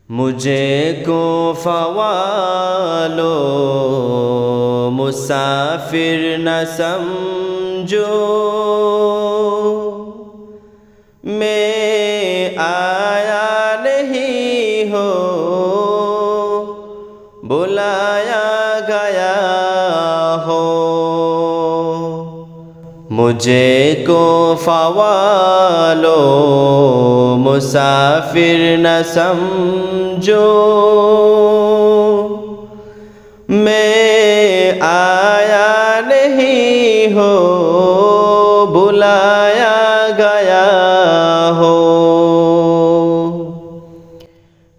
मुझे को फ़वालो मुसाफिर न समझो, मैं आया नहीं हो बुलाया गया हो। मुझे को फ़वालो मुसाफिर न समझो, मैं आया नहीं हो बुलाया गया हो।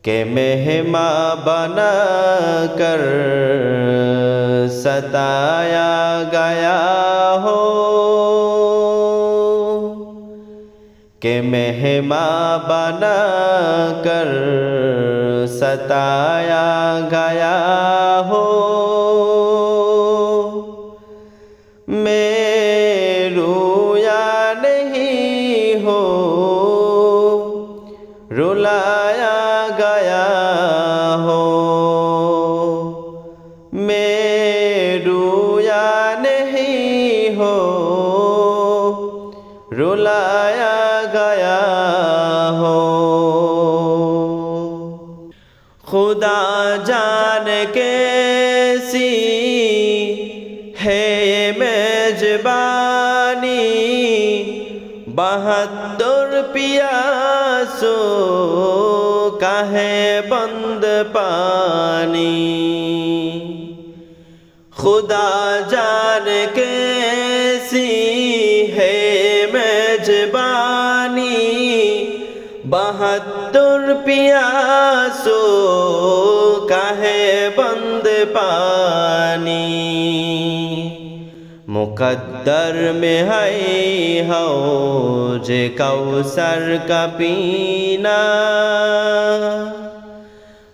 के मेहमां बना कर सताया गया हो, के मेहमां बना कर सताया गया हो। मैं रोया नहीं हो रुलाया गया हो। मैं रोया नहीं हो रुलाया गया हो। खुदा जाने कैसी है ये मेजबानी, बहादुर पियासों का है बंद पानी। खुदा जाने कैसी है मेजबानी, बहादुर पियासों का है बंद पानी। मुकद्दर में है हौज कौसर का पीना,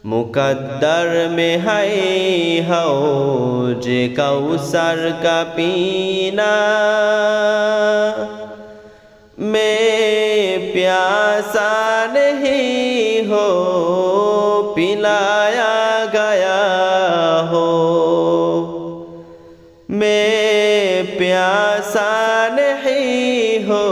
मुकद्दर में है हौज कौसर का पीना। मैं प्यासा नहीं हो पिलाया गया हो। मैं प्यासा नहीं हो